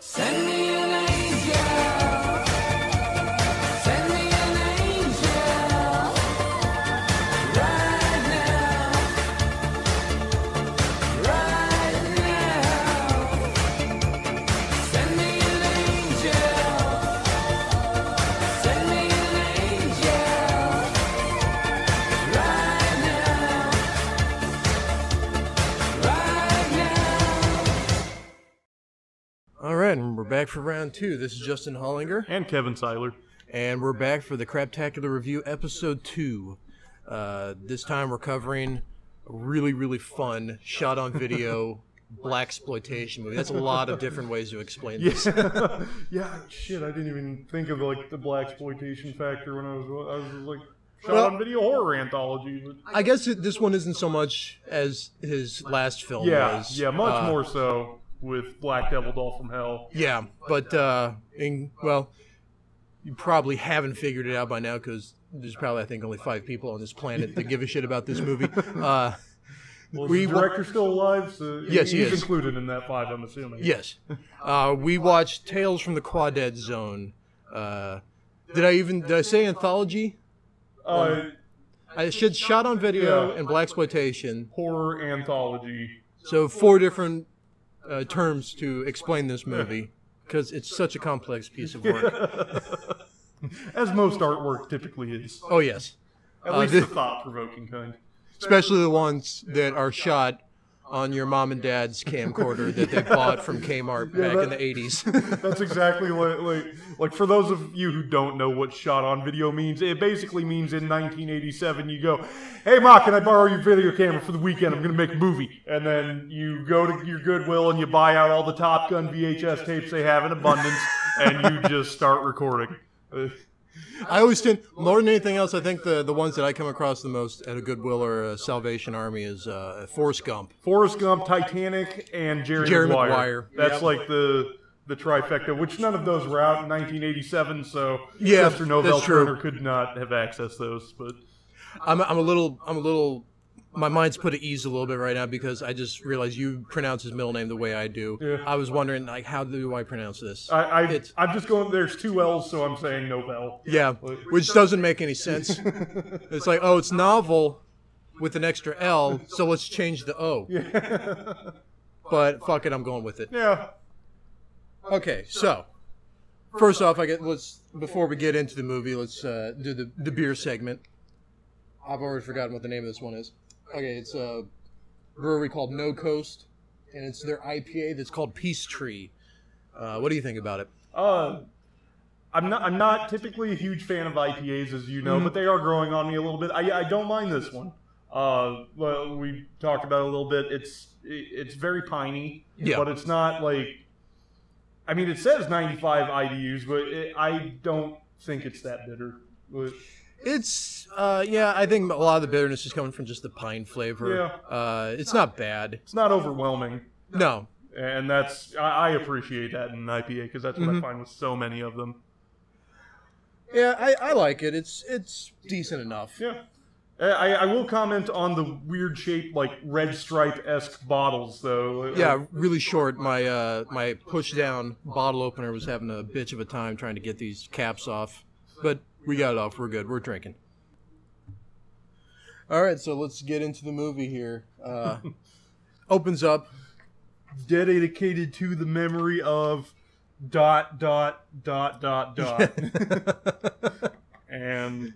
Send me an angel. Send me an angel. Right now. Right now. Send me an angel. Send me an angel. Right now. Right now. All right, and we're back for round two. This is Justin Hollinger, And Kevin Seiler. and we're back for the Craptacular Revue episode 2. This time we're covering a really, really fun shot-on-video blaxploitation movie. That's a lot of different ways to explain this. Yeah, shit, I didn't even think of like the blaxploitation factor when I was like Well- on video horror anthology. But I guess this one isn't so much as his last film was. yeah, much more so with Black Devil Doll from Hell. Yeah, but, well, you probably haven't figured it out by now because there's probably, I think, only 5 people on this planet that give a shit about this movie. Well, is the director still alive? So Yes, he he's is. included in that 5, I'm assuming. Yes. We watched Tales from the Quadead Zone. Did I say anthology? I said shot on video Yeah. and blaxploitation. Horror anthology. So 4 different terms to explain this movie because it's such a complex piece of work. As most artwork typically is. Oh yes, At least the- the thought-provoking kind. especially the ones that are shot on your mom and dad's camcorder that they bought from Kmart back in the 80s. That's exactly like for those of you who don't know what shot on video means, it basically means in 1987 you go, "Hey Ma, can I borrow your video camera for the weekend? I'm going to make a movie." And then you go to your Goodwill and you buy out all the Top Gun VHS tapes they have in abundance and you just start recording. I always tend, more than anything else, I think the ones that I come across the most at a Goodwill or a Salvation Army is Forrest Gump. Forrest Gump, Titanic, and Jerry Maguire. That's Yep. like the trifecta, which none of those were out in 1987, so Yeah, Chester Novell that's true. Turner could not have accessed those. But I'm a little, my mind's put at ease a little bit right now because I just realized you pronounce his middle name the way I do. Yeah. I was wondering, like, how do I pronounce this? I'm just going, there's 2 L's, so I'm saying Novell. Yeah, which doesn't make any sense. It's like, oh, it's novel with an extra L, so let's change the O. But fuck it, I'm going with it. Yeah. Okay, so first off, before we get into the movie, let's do the beer segment. I've already forgotten what the name of this one is. Okay, it's a brewery called No Coast, and it's their IPA that's called Peace Tree. What do you think about it? I'm not typically a huge fan of IPAs, as you know, but they are growing on me a little bit. I don't mind this one. Well, we talked about it a little bit. It's very piney, Yeah. but it's not like. I mean, it says 95 IBUs, but I don't think it's that bitter. It's, I think a lot of the bitterness is coming from just the pine flavor. Yeah. It's not bad. It's not overwhelming, No. and I appreciate that in an IPA because that's what I find with so many of them. Yeah, I like it. It's decent enough. Yeah. I will comment on the weird shaped, like, red stripe-esque bottles, though. Yeah, really short. My push-down bottle opener was having a bitch of a time trying to get these caps off. But we got it off. We're good. We're drinking. All right, so let's get into the movie here. Opens up. Dedicated to the memory of ... And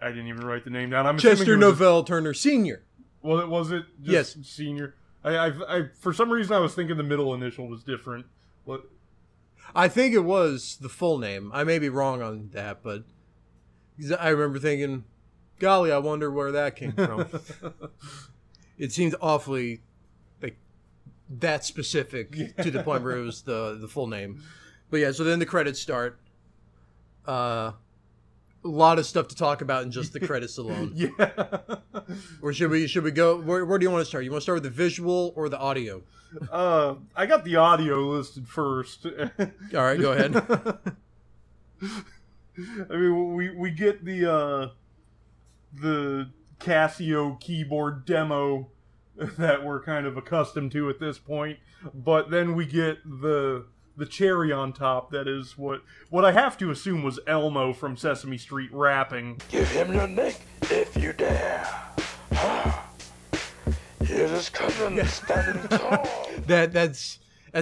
I didn't even write the name down. I'm Chester assuming it was Novell Turner Sr. Well, was it just Yes. senior? I for some reason I was thinking the middle initial was different. What? I think it was the full name. I may be wrong on that, but I remember thinking, golly, I wonder where that came from. It seemed awfully like that specific to the point where it was the full name. But yeah, so then the credits start. A lot of stuff to talk about in just the credits alone. Yeah. Or should we go? Where do you want to start? You want to start with the visual or the audio? I got the audio listed first. All right, go ahead. I mean, we get the Casio keyboard demo that we're kind of accustomed to at this point, but then we get the the cherry on top that is what I have to assume was Elmo from Sesame Street rapping. Give him your neck if you dare. Here is coming, standing tall. That's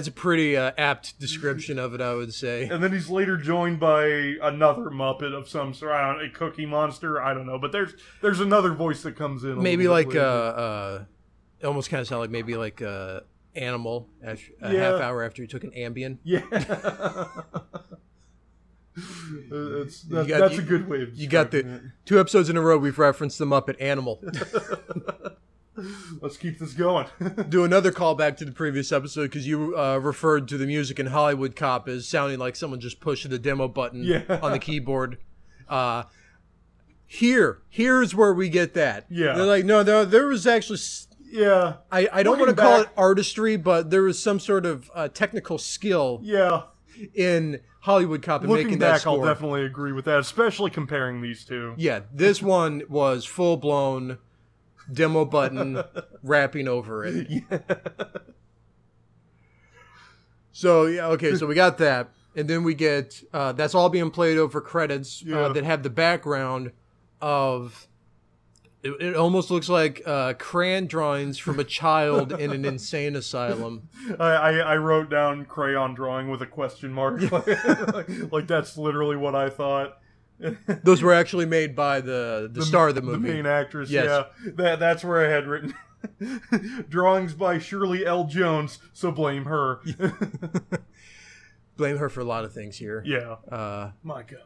a pretty apt description of it, I would say. And then he's later joined by another Muppet of some sort. I don't know, a Cookie Monster. I don't know, but there's another voice that comes in. Maybe like it almost kind of sound like maybe like Animal a half hour after he took an Ambien. Yeah. That's a good way of you got the 2 episodes in a row we've referenced them up at Animal. Let's keep this going. Do another callback to the previous episode because you referred to the music in Hollywood Cop as sounding like someone just pushed the demo button on the keyboard. Here's where we get that. Yeah. They're like, no, there was actually... Yeah. I don't want to call it artistry, but there was some sort of technical skill in Hollywood Cop in making that score. Looking back, I'll definitely agree with that, especially comparing these two. Yeah, this one was full-blown demo button rapping over it. Yeah. So, yeah, okay, so we got that. And then we get, that's all being played over credits that have the background of... It almost looks like crayon drawings from a child in an insane asylum. I wrote down crayon drawing with a question mark. Like that's literally what I thought. Those were actually made by the star of the movie. The main actress, yes. Yeah. That's where I had written. Drawings by Shirley L. Jones, so blame her. Blame her for a lot of things here. Yeah. My God.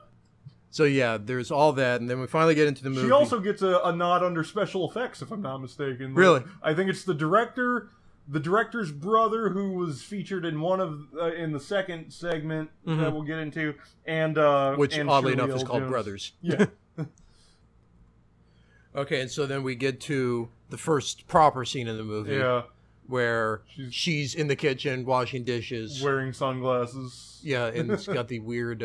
So yeah, there's all that, and then we finally get into the movie. She also gets a nod under special effects, if I'm not mistaken. Really? I think it's the director's brother, who was featured in one of in the second segment that we'll get into, and which and oddly Shirley enough L. is called Jones. Brothers. Yeah. Okay, and so then we get to the first proper scene in the movie. Yeah. Where she's in the kitchen washing dishes, wearing sunglasses. Yeah, and it's got the weird.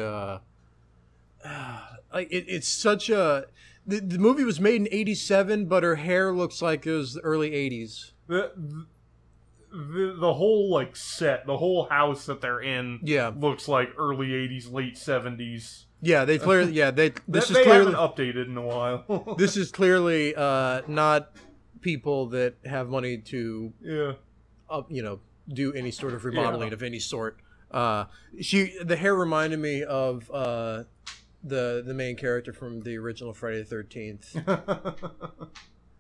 It's such a. The movie was made in '87, but her hair looks like it was the early '80s. The whole like set, the whole house that they're in, looks like early '80s, late '70s. Yeah, they clearly. Yeah, they clearly haven't updated in a while. This is clearly not people that have money to. Do any sort of remodeling of any sort. The hair reminded me of the main character from the original Friday the 13th.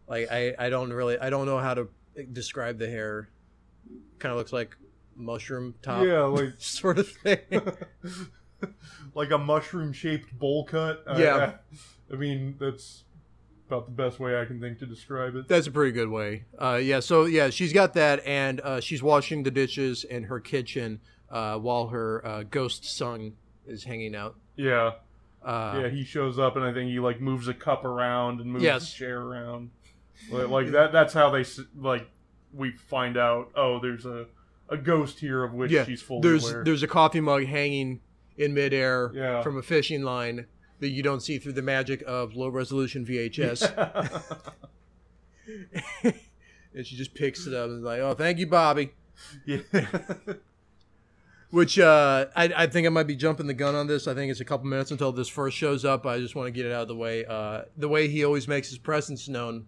Like I don't know how to describe the hair. Kind of looks like mushroom top. Yeah, like sort of thing. Like a mushroom shaped bowl cut. Yeah. I mean that's about the best way I can think to describe it. That's a pretty good way. She's got that, and she's washing the dishes in her kitchen while her ghost son is hanging out. Yeah. He shows up, and I think he like moves a cup around and moves the chair around. Like that's how they we find out. Oh, there's a ghost here of which she's fully aware. There's a coffee mug hanging in midair from a fishing line that you don't see through the magic of low resolution VHS. And she just picks it up and is like, "Oh, thank you, Bobby." Yeah. Which I think I might be jumping the gun on this. I think it's a couple minutes until this first shows up. I just want to get it out of the way. The way he always makes his presence known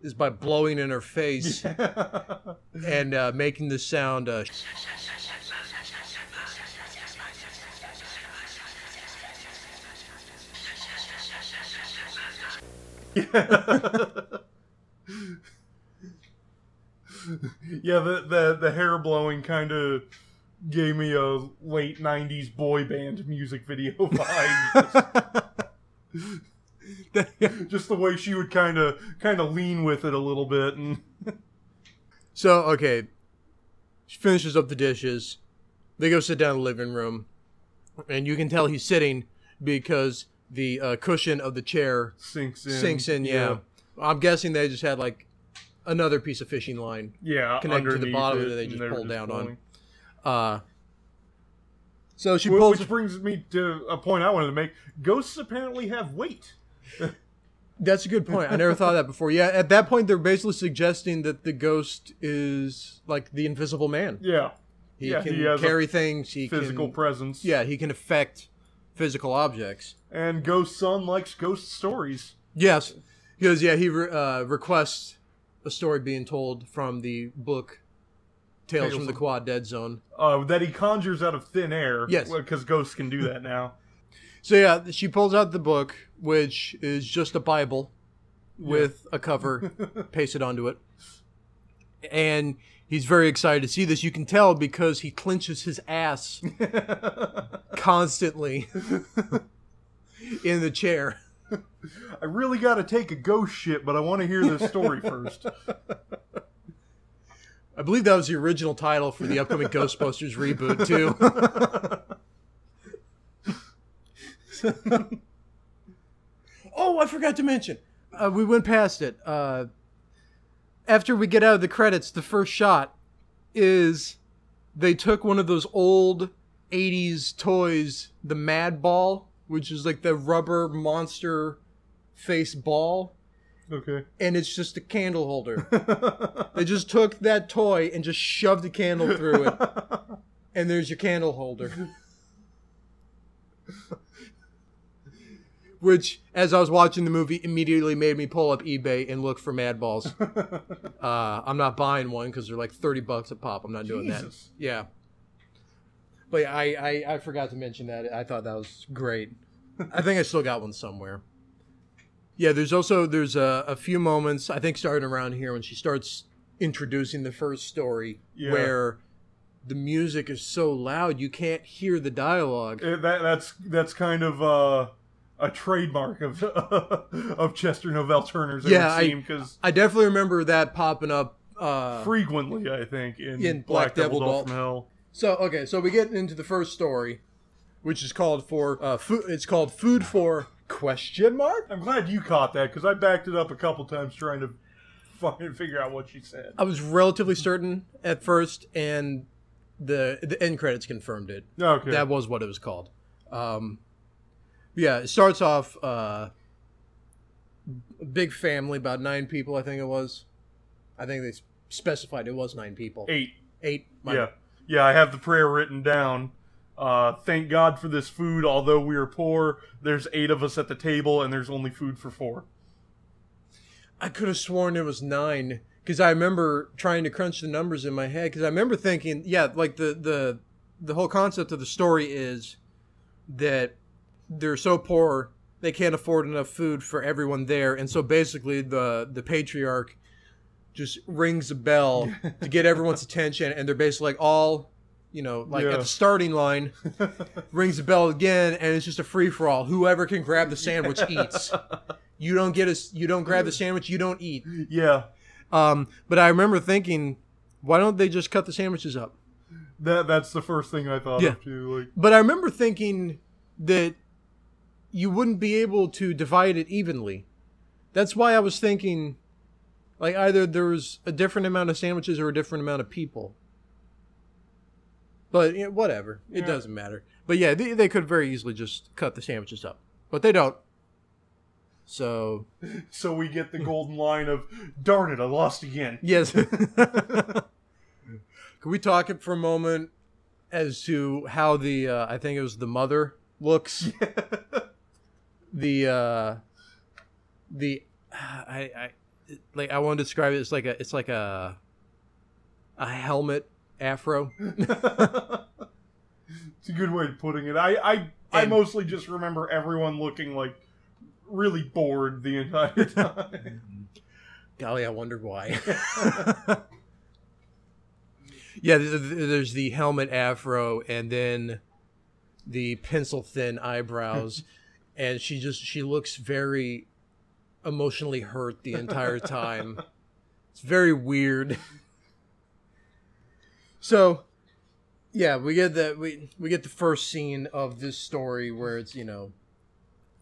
is by blowing in her face and making the sound. Yeah, the hair blowing kind of gave me a late 90s boy band music video vibe. Just the way she would kind of lean with it a little bit. And so, okay. She finishes up the dishes. They go sit down in the living room. And you can tell he's sitting because the cushion of the chair sinks in. Yeah. I'm guessing they just had like another piece of fishing line connected to the bottom that they just pulled down on. So she pulls, which brings me to a point I wanted to make. Ghosts apparently have weight. That's a good point. I never thought of that before. Yeah, at that point they're basically suggesting that the ghost is like the Invisible Man. Yeah. He Yeah, can he has a carry things. He physical can, presence. Yeah, he can affect physical objects. And Ghost Son likes ghost stories. Yes, because he requests a story being told from the book Tales from the Quadead Zone. That he conjures out of thin air. Yes. Because ghosts can do that now. So yeah, she pulls out the book, which is just a Bible with a cover pasted onto it. And he's very excited to see this. You can tell because he clenches his ass constantly in the chair. I really got to take a ghost shit, but I want to hear this story first. I believe that was the original title for the upcoming Ghostbusters reboot, too. Oh, I forgot to mention. We went past it. After we get out of the credits, the first shot is they took one of those old 80s toys, the Mad Ball, which is like the rubber monster face ball. Okay. And it's just a candle holder. They just took that toy and just shoved a candle through it. And there's your candle holder. Which, as I was watching the movie, immediately made me pull up eBay and look for Mad Balls. I'm not buying one because they're like $30 a pop. I'm not doing that. Yeah. But yeah, I forgot to mention that. I thought that was great. I think I still got one somewhere. Yeah, there's a few moments, I think starting around here, when she starts introducing the first story, where the music is so loud you can't hear the dialogue. That's kind of a trademark of of Chester Novell Turner's. Because I definitely remember that popping up frequently. I think in Black Devil Doll from Hell. So we get into the first story, which is called It's called Food for ? I'm glad you caught that because I backed it up a couple times trying to fucking figure out what she said. I was relatively certain at first, and the end credits confirmed it. Okay, that was what it was called. Yeah, it starts off big family, about 9 people, I think it was. I think they specified it was 9 people. 8. 8. Yeah, I have the prayer written down. Thank God for this food, although we are poor. There's 8 of us at the table, and there's only food for 4. I could have sworn it was 9, because I remember trying to crunch the numbers in my head, because I remember thinking, like the whole concept of the story is that they're so poor they can't afford enough food for everyone there, and so basically the patriarch just rings a bell to get everyone's attention, and they're basically like all, at the starting line, rings the bell again, and it's just a free-for-all. Whoever can grab the sandwich eats. You don't grab the sandwich, you don't eat. Yeah. But I remember thinking, why don't they just cut the sandwiches up? That's the first thing I thought of too. But I remember thinking that you wouldn't be able to divide it evenly. That's why I was thinking, like, either there was a different amount of sandwiches or a different amount of people. But whatever, it doesn't matter. But yeah, they could very easily just cut the sandwiches up, but they don't. So we get the golden line of, darn it, I lost again. Yes. Can we talk for a moment as to how the I think it was the mother looks? I want to describe it as it's like a helmet afro. It's a good way of putting it. I mostly just remember everyone looking like really bored the entire time. Golly, I wondered why. Yeah, there's the helmet afro, and then the pencil thin eyebrows, and she looks very emotionally hurt the entire time. It's very weird. So, yeah, we get the first scene of this story where it's,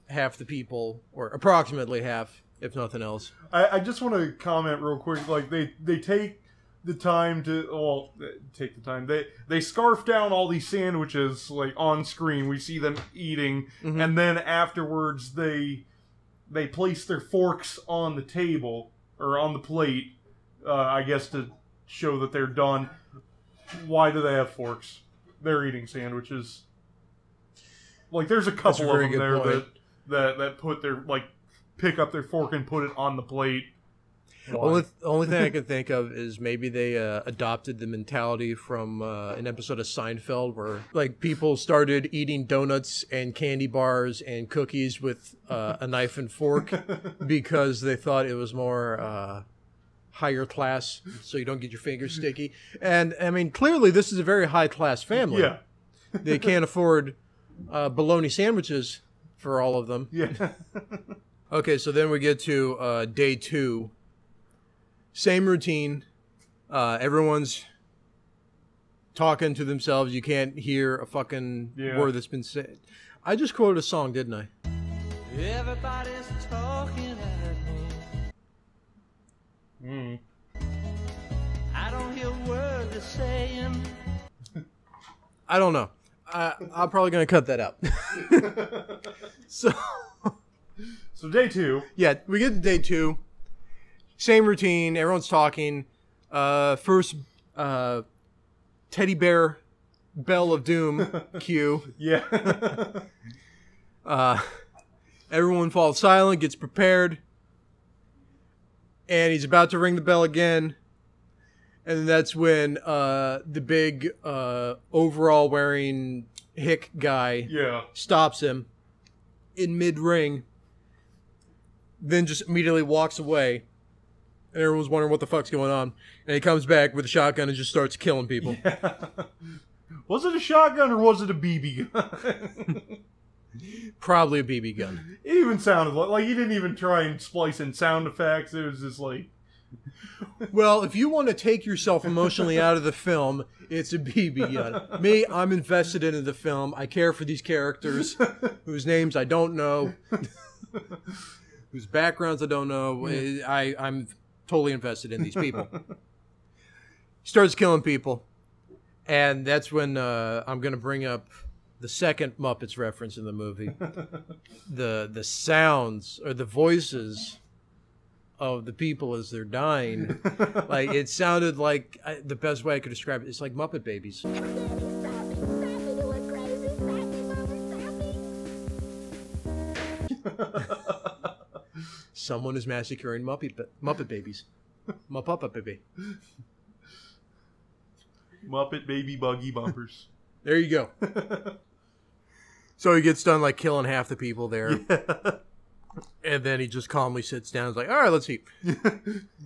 half the people, or approximately half, if nothing else. I just want to comment real quick. Like, they take the time they scarf down all these sandwiches, like, on screen. We see them eating, and then afterwards they place their forks on the table, or on the plate, I guess to show that they're done. Why do they have forks? They're eating sandwiches. Like, there's a That's a couple of very them good there point. that put their, like, pick up their fork and put it on the plate. Why? Only thing I can think of is maybe they adopted the mentality from an episode of Seinfeld where like people started eating donuts and candy bars and cookies with a knife and fork because they thought it was more higher class, so you don't get your fingers sticky. And I mean, clearly this is a very high class family. Yeah. They can't afford bologna sandwiches for all of them. Yeah. Okay, so then we get to day 2. Same routine. Everyone's talking to themselves. You can't hear a fucking word that's been said. I just quoted a song, didn't I? Everybody's talking at me. I don't hear a word they're saying. I don't know. I'm probably going to cut that out. So day 2. yeah, we get to day 2. Same routine. Everyone's talking. First, teddy bear, bell of doom, cue. Yeah. Everyone falls silent, gets prepared, and he's about to ring the bell again. And that's when the big overall wearing hick guy Yeah. stops him in mid-ring, then just immediately walks away. And everyone's wondering what the fuck's going on. And he comes back with a shotgun and just starts killing people. Was it a shotgun or was it a BB gun? Probably a BB gun. It even sounded like he didn't even try and splice in sound effects. It was just like... Well, if you want to take yourself emotionally out of the film, it's a BB gun. Me, I'm invested into the film. I care for these characters whose names I don't know, whose backgrounds I don't know. I'm totally invested in these people. He starts killing people, and that's when I'm going to bring up the second Muppets reference in the movie. The sounds or the voices of the people as they're dying. Like, it sounded like, the best way I could describe it, it's like Muppet Babies. Someone is massacring Muppet Babies. Muppet Baby. Muppet Baby Buggy Bumpers. There you go. So he gets done like killing half the people there. And then he just calmly sits down and is like, all right, let's eat.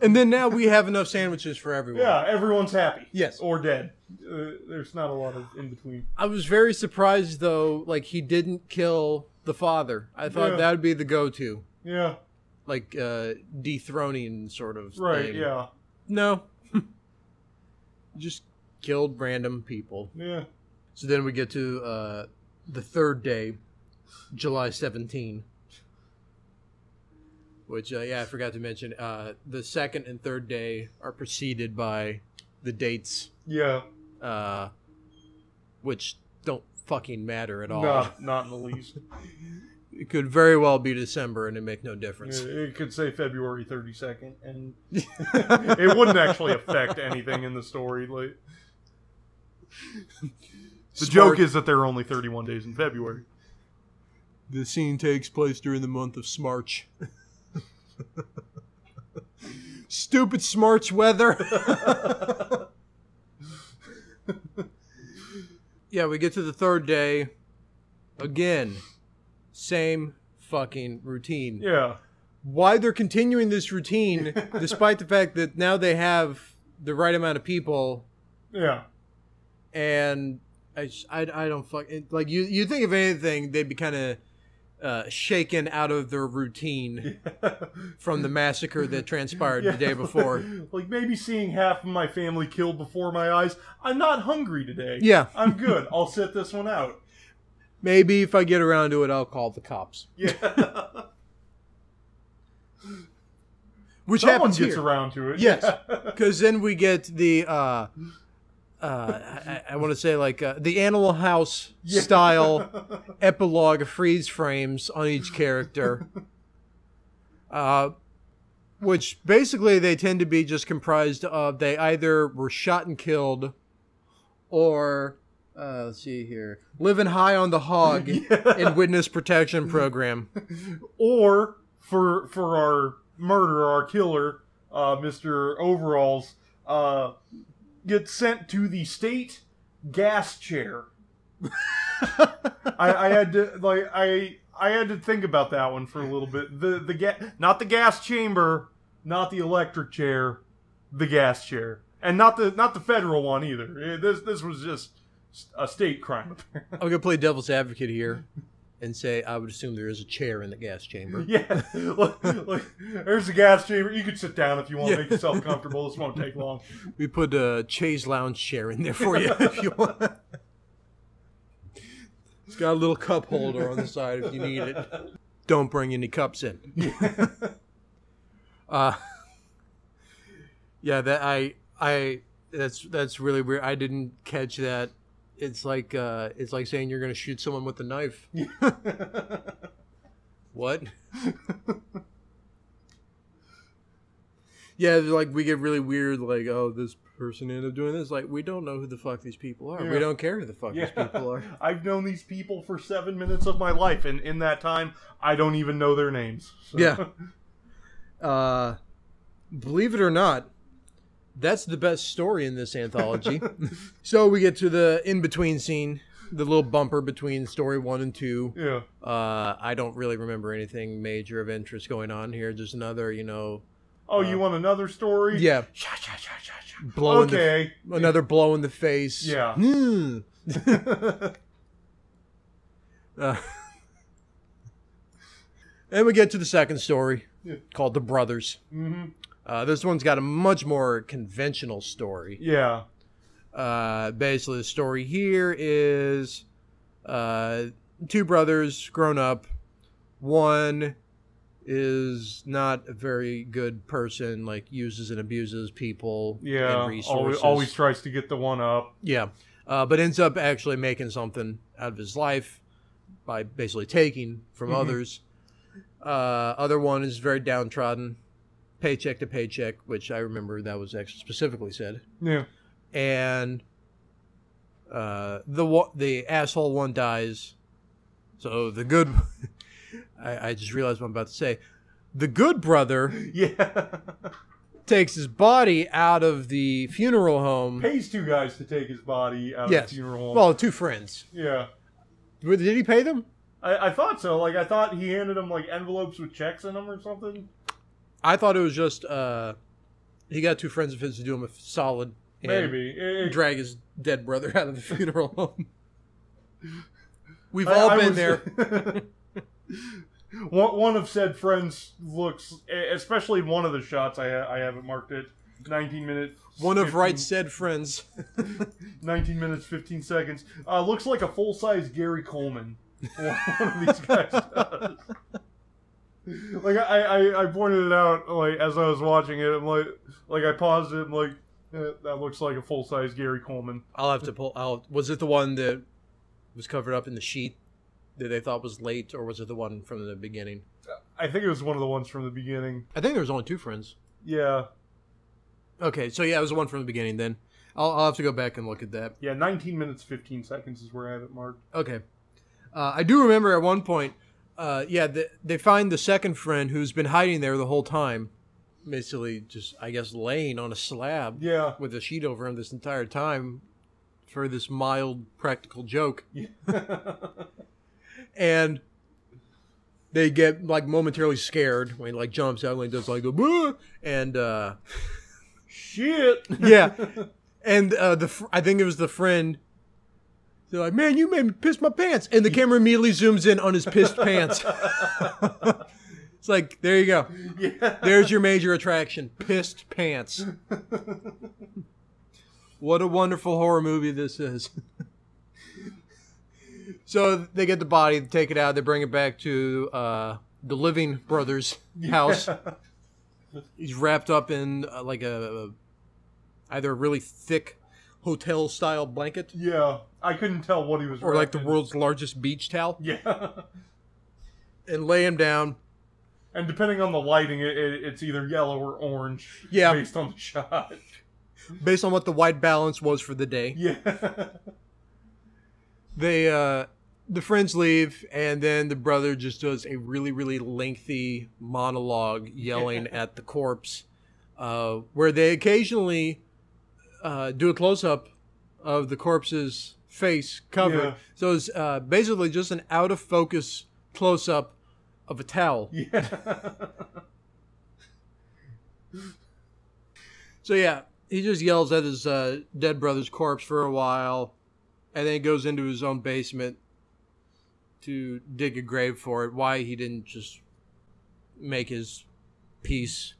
And then now we have enough sandwiches for everyone. Yeah, everyone's happy. Yes. Or dead. There's not a lot of in between. I was very surprised, though, like, he didn't kill the father. I thought that would be the go-to. Yeah. Like, dethroning sort of Right, thing. yeah. No. Just killed random people. Yeah. So then we get to the third day, July 17. Which, I forgot to mention, the second and third day are preceded by the dates. Yeah. Which don't fucking matter at all. No, not in the least. It could very well be December and it make no difference. It could say February 32nd, and it wouldn't actually affect anything in the story. Like, the joke is that there are only 31 days in February. The scene takes place during the month of Smarch. Stupid Smarch weather. Yeah, we get to the third day. Again, same fucking routine. Yeah. Why they're continuing this routine, despite the fact that now they have the right amount of people. Yeah. And I don't like you think if anything they'd be kind of shaken out of their routine from the massacre that transpired the day before. Like, maybe seeing half of my family killed before my eyes. I'm not hungry today. Yeah. I'm good. I'll sit this one out. Maybe if I get around to it, I'll call the cops. Yeah. Which Someone happens gets here. around to it. Yes, because then we get the I want to say like the Animal House style epilogue freeze frames on each character, which basically they tend to be just comprised of they either were shot and killed, Or, let's see here, living high on the hog in witness protection program. Or for our murderer, our killer, Mr. Overalls, gets sent to the state gas chair. I had to think about that one for a little bit. Not the gas chamber, not the electric chair, the gas chair, and not the federal one either. This was just a state crime. I'm gonna play devil's advocate here and say I would assume there is a chair in the gas chamber. Yeah, look, there's a gas chamber. You can sit down if you want to make yourself comfortable. This won't take long. We put a chaise lounge chair in there for you if you want. It's got a little cup holder on the side if you need it. Don't bring any cups in. Yeah, that's really weird. I didn't catch that. It's like saying you're gonna shoot someone with a knife. What? Yeah, like we get really weird. Like, oh, this person ended up doing this. Like, we don't know who the fuck these people are. Yeah. We don't care who the fuck these people are. I've known these people for 7 minutes of my life, and in that time, I don't even know their names. So. Yeah. Believe it or not, that's the best story in this anthology. So we get to the in-between scene, the little bumper between story 1 and 2. Yeah. I don't really remember anything major of interest going on here. Just another, Oh, you want another story? Yeah. Another blow in the face. Yeah. And we get to the second story, called The Brothers. Mm-hmm. This one's got a much more conventional story. Yeah. Basically, the story here is 2 brothers grown up. One is not a very good person, like uses and abuses people and resources. Always tries to get the one up. Yeah. But ends up actually making something out of his life by basically taking from others. Other one is very downtrodden, paycheck to paycheck, which I remember that was actually specifically said. Yeah. And the asshole one dies. So the good... I just realized what I'm about to say. The good brother takes his body out of the funeral home. Pays 2 guys to take his body out of the funeral home. Well, 2 friends. Yeah. Did he pay them? I thought so. Like, I thought he handed them, like, envelopes with checks in them or something. I thought it was just, he got 2 friends of his to do him a solid. And maybe. Drag his dead brother out of the funeral home. We've all been there. One of said friends looks, especially in one of the shots, I have it marked it, 19 minutes. One of right said friends. 19 minutes, 15 seconds. Looks like a full-size Gary Coleman. One of these guys does. Like, I pointed it out, like, as I was watching it. I'm like I paused it. I'm like, that looks like a full-size Gary Coleman. I'll have to pull out. Was it the one that was covered up in the sheet that they thought was late, or was it the one from the beginning? I think it was one of the ones from the beginning. I think there was only 2 friends. Yeah. Okay, so yeah, it was the one from the beginning then. I'll have to go back and look at that. Yeah, 19 minutes, 15 seconds is where I have it marked. Okay. I do remember at one point, they find the second friend who's been hiding there the whole time. Basically just, I guess, laying on a slab with a sheet over him this entire time for this mild practical joke. Yeah. And they get, like, momentarily scared when he, like, jumps out and, like, does, like, a and, shit! Yeah. And, I think it was the friend. They're like, man, you made me piss my pants. And the camera immediately zooms in on his pissed pants. It's like, there you go. Yeah. There's your major attraction. Pissed pants. What a wonderful horror movie this is. So they get the body, they take it out, they bring it back to the living brother's house. He's wrapped up in like either a really thick hotel-style blanket. Yeah, I couldn't tell what he was or like the world's largest beach towel. Yeah. And lay him down. And depending on the lighting, it's either yellow or orange. Yeah. Based on the shot. Based on what the white balance was for the day. Yeah. The friends leave, and then the brother just does a really, really lengthy monologue yelling at the corpse, where they occasionally do a close-up of the corpse's face covered. Yeah. So it's basically just an out-of-focus close-up of a towel. Yeah. So yeah, he just yells at his dead brother's corpse for a while, and then goes into his own basement to dig a grave for it. Why he didn't just make his peace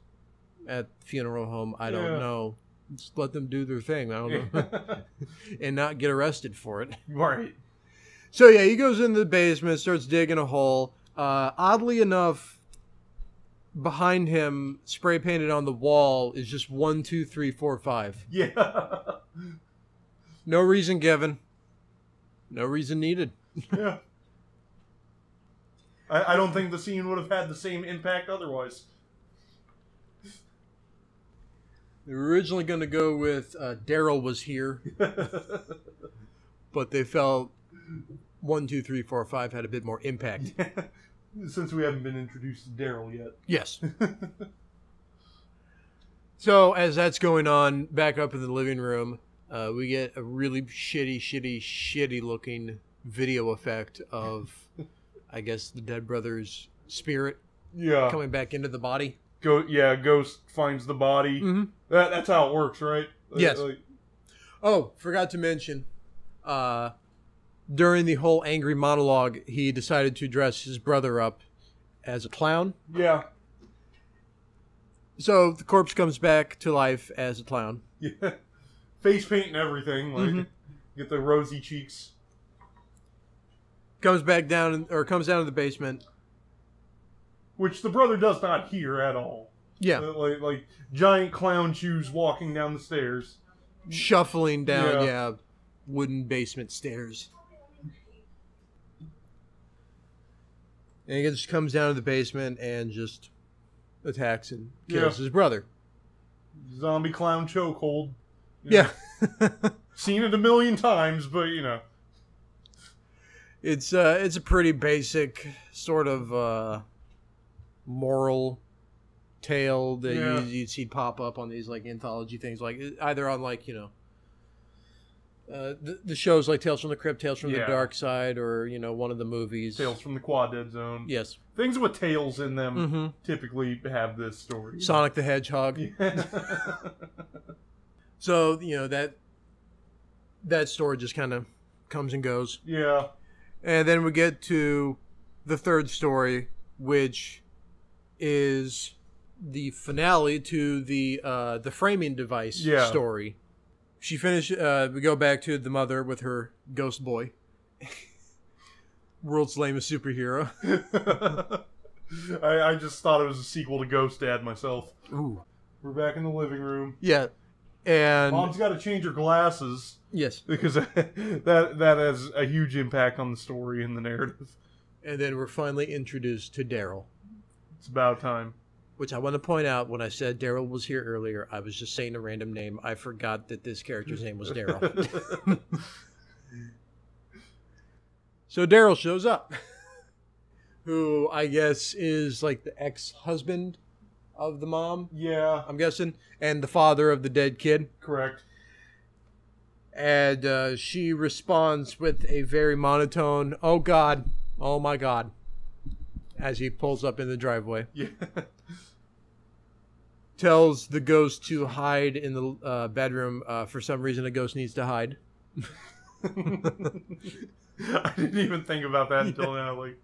at the funeral home, I don't know. Just let them do their thing. I don't know. And not get arrested for it. Right. So yeah, he goes into the basement, starts digging a hole. Oddly enough, behind him, spray painted on the wall, is just 1, 2, 3, 4, 5. Yeah. No reason given. No reason needed. Yeah. I don't think the scene would have had the same impact otherwise. They were originally going to go with Daryl was here, but they felt 1, 2, 3, 4, 5 had a bit more impact. Since we haven't been introduced to Daryl yet. Yes. So as that's going on, back up in the living room, we get a really shitty looking video effect of, I guess, the dead brother's spirit coming back into the body. Ghost finds the body. Mm-hmm. That's how it works, right? Yes. Oh, forgot to mention, during the whole angry monologue, he decided to dress his brother up as a clown. Yeah. So the corpse comes back to life as a clown. Yeah. Face paint and everything. Like, get the rosy cheeks. Comes down to the basement. Which the brother does not hear at all. Yeah. Like giant clown shoes walking down the stairs. Shuffling down, wooden basement stairs. And he just comes down to the basement and just attacks and kills his brother. Zombie clown chokehold. Yeah. Seen it a million times, but you know. It's a pretty basic sort of moral tale that you'd see pop up on these like anthology things, like either on like, you know, the shows like Tales from the Crypt, Tales from the Dark Side, or, you know, one of the movies. Tales from the Quadead Zone. Yes. Things with tails in them typically have this story. Sonic the Hedgehog. So, you know, that story just kind of comes and goes. Yeah. And then we get to the third story, which is the finale to the framing device story. She finished. We go back to the mother with her ghost boy, world's lamest superhero. I just thought it was a sequel to Ghost Dad myself. Ooh, we're back in the living room. Yeah, and Mom's got to change her glasses. Yes, because that has a huge impact on the story and the narrative. And then we're finally introduced to Daryl. It's about time. Which I want to point out, when I said Daryl was here earlier, I was just saying a random name. I forgot that this character's name was Daryl. So Daryl shows up, who I guess is like the ex-husband of the mom. Yeah. I'm guessing. And the father of the dead kid. Correct. And she responds with a very monotone, "Oh God, oh my God," as he pulls up in the driveway. Yeah. Tells the ghost to hide in the bedroom. For some reason, a ghost needs to hide. I didn't even think about that until now. Like,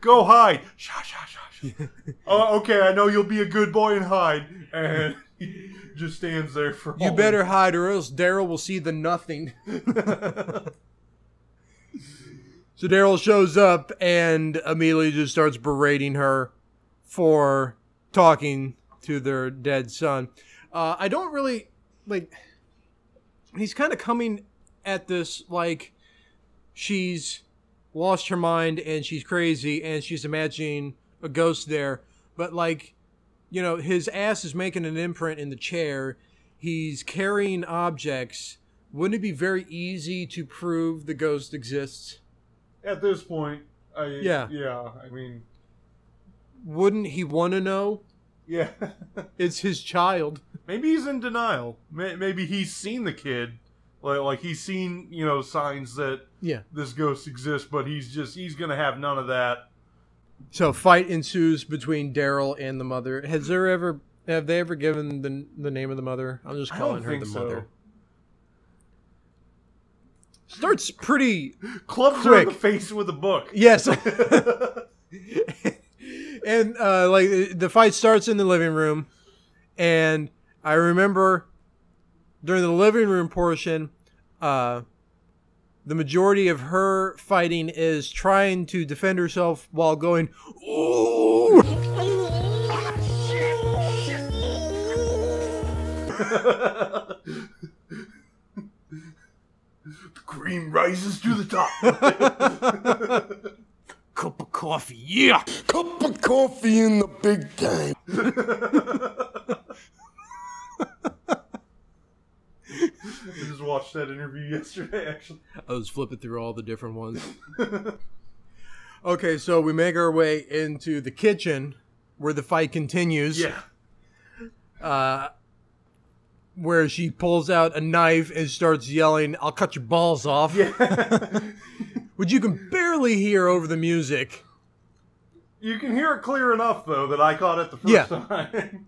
go hide. Oh, okay. I know you'll be a good boy and hide. And he just stands there for. You better hide, or else Daryl will see the nothing. So Daryl shows up and immediately just starts berating her for talking to their dead son. I don't really, like, he's kind of coming at this like she's lost her mind and she's crazy and she's imagining a ghost there. But like, his ass is making an imprint in the chair. He's carrying objects. Wouldn't it be very easy to prove the ghost exists? At this point, I mean... Wouldn't he want to know? Yeah. It's his child. Maybe he's in denial. Maybe he's seen the kid. Like he's seen, signs that this ghost exists, but he's going to have none of that. So fight ensues between Daryl and the mother. Have they ever given the name of the mother? I'm just calling her the mother. Starts pretty clubs her in the face with a book. Yes. And like the fight starts in the living room, and I remember during the living room portion, the majority of her fighting is trying to defend herself while going, "Ooh!" The cream rises to the top. Cup of coffee, yeah. Cup of coffee in the big time. I just watched that interview yesterday, actually. I was flipping through all the different ones. Okay, so we make our way into the kitchen where the fight continues. Yeah. Where she pulls out a knife and starts yelling, "I'll cut your balls off." Yeah. Which you can barely hear over the music. You can hear it clear enough, though, that I caught it the first time.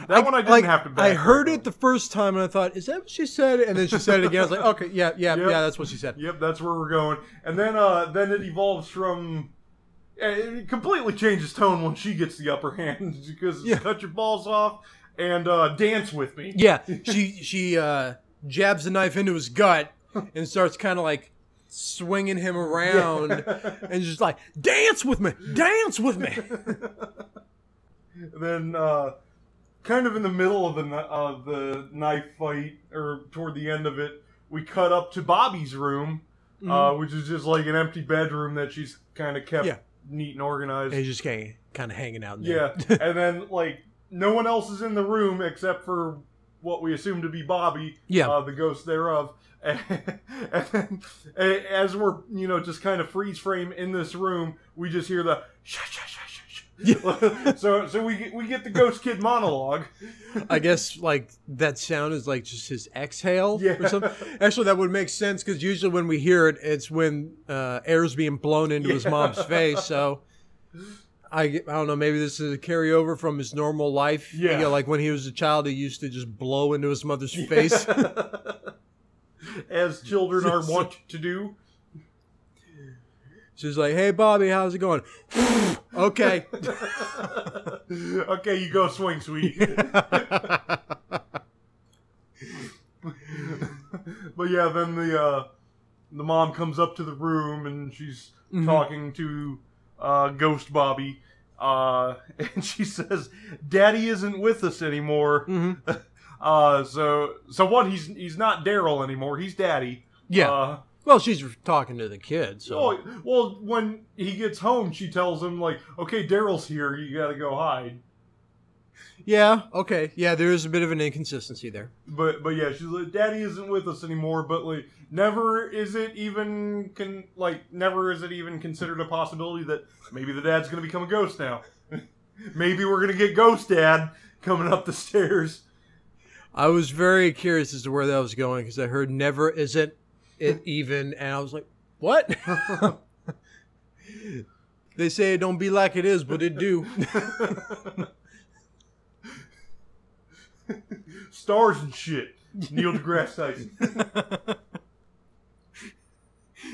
That one I didn't have to back I heard up it the first time, and I thought, is that what she said? And then she said it again. I was like, okay, yeah, that's what she said. Yep, that's where we're going. And then it evolves from... It completely changes tone when she gets the upper hand, because it's cut your balls off and dance with me. Yeah, she jabs the knife into his gut and starts kind of like swinging him around and just like, dance with me. Then kind of in the middle of the knife fight, or toward the end of it, we cut up to Bobby's room, which is just like an empty bedroom that she's kind of kept neat and organized. And he's just kind of hanging out in there. Yeah, and then like no one else is in the room except for what we assume to be Bobby, the ghost thereof. And then, as we're, just kind of freeze frame in this room, we just hear the shh, shh, shh, shh, shh. Yeah. So we get the ghost kid monologue. I guess like that sound is like just his exhale or something. Actually, that would make sense because usually when we hear it, it's when air's being blown into his mom's face. So I don't know. Maybe this is a carryover from his normal life. Yeah, like when he was a child, he used to just blow into his mother's face. As children are wont to do. She's like, "Hey, Bobby, how's it going?" Okay. Okay, you go swing, sweet. But yeah, then the mom comes up to the room and she's talking to Ghost Bobby, and she says, "Daddy isn't with us anymore." So what? He's not Daryl anymore. He's Daddy. Yeah. Well, she's talking to the kid. So. Well, when he gets home, she tells him like, "Okay, Daryl's here. You gotta go hide." Yeah. Okay. Yeah, there is a bit of an inconsistency there. But yeah, she's like, "Daddy isn't with us anymore." But like, never is it even considered a possibility that maybe the dad's gonna become a ghost now. Maybe we're gonna get Ghost Dad coming up the stairs. I was very curious as to where that was going because I heard "never isn't it even," and I was like, "What?" They say it don't be like it is, but it do. Stars and shit. Neil deGrasse Tyson.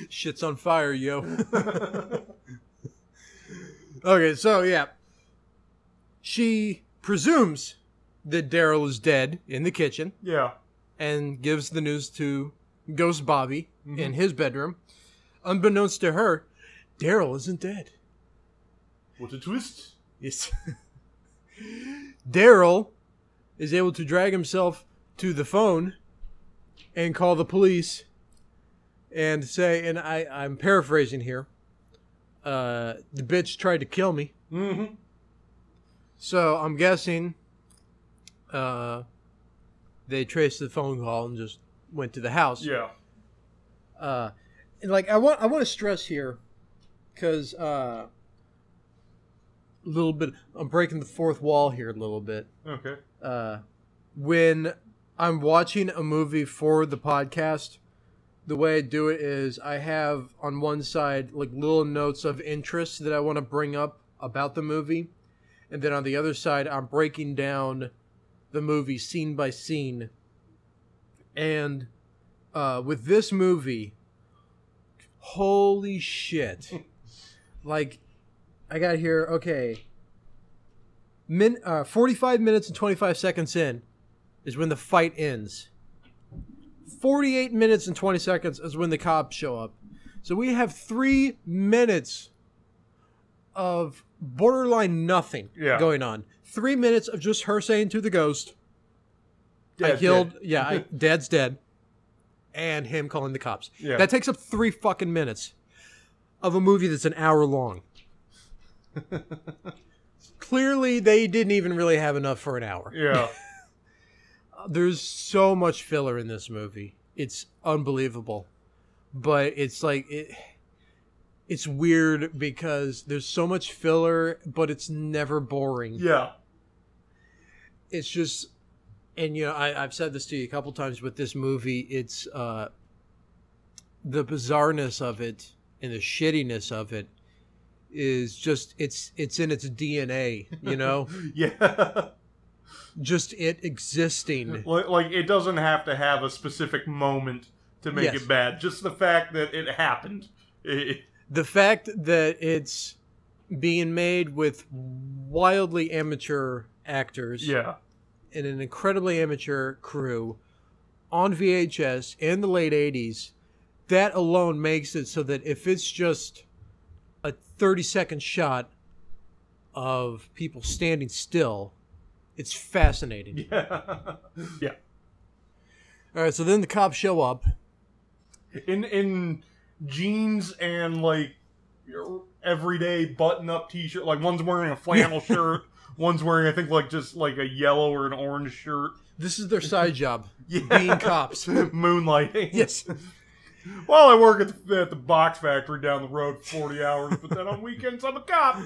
Shit's on fire, yo. Okay, so yeah, she presumes that Daryl is dead in the kitchen. Yeah. And gives the news to Ghost Bobby in his bedroom. Unbeknownst to her, Daryl isn't dead. What a twist. Yes. Daryl is able to drag himself to the phone and call the police and say, and I'm paraphrasing here, the bitch tried to kill me. Mm-hmm. So I'm guessing they traced the phone call and just went to the house. Yeah. And like I want to stress here, because a little bit, I'm breaking the fourth wall here a little bit. Okay. When I'm watching a movie for the podcast, the way I do it is I have on one side like little notes of interest that I want to bring up about the movie, and then on the other side I'm breaking down the movie scene by scene. And with this movie, holy shit. Like, I got here, okay. 45 minutes and 25 seconds in is when the fight ends. 48 minutes and 20 seconds is when the cops show up. So we have 3 minutes of borderline nothing going on. 3 minutes of just her saying to the ghost, Dad's dead. And him calling the cops. Yeah. That takes up 3 fucking minutes of a movie that's an hour long. Clearly, they didn't even really have enough for an hour. Yeah. There's so much filler in this movie. It's unbelievable. But it's like, it's weird because there's so much filler, but it's never boring. Yeah. It's just... And, you know, I've said this to you a couple times with this movie. It's the bizarreness of it and the shittiness of it is just, it's in its DNA, you know? Yeah. Just it existing. Like, it doesn't have to have a specific moment to make it bad. Just the fact that it happened. The fact that it's being made with wildly amateur actors. Yeah. And an incredibly amateur crew on VHS in the late 80s, that alone makes it so that if it's just a 30-second shot of people standing still, it's fascinating. Yeah. Yeah. All right, so then the cops show up. In jeans and, like, everyday button-up t-shirt. Like, one's wearing a flannel shirt. One's wearing, I think, like just like a yellow or an orange shirt. This is their side job, being cops. Moonlighting. Yes. Well, I work at the box factory down the road for 40 hours, but then on weekends I'm a cop.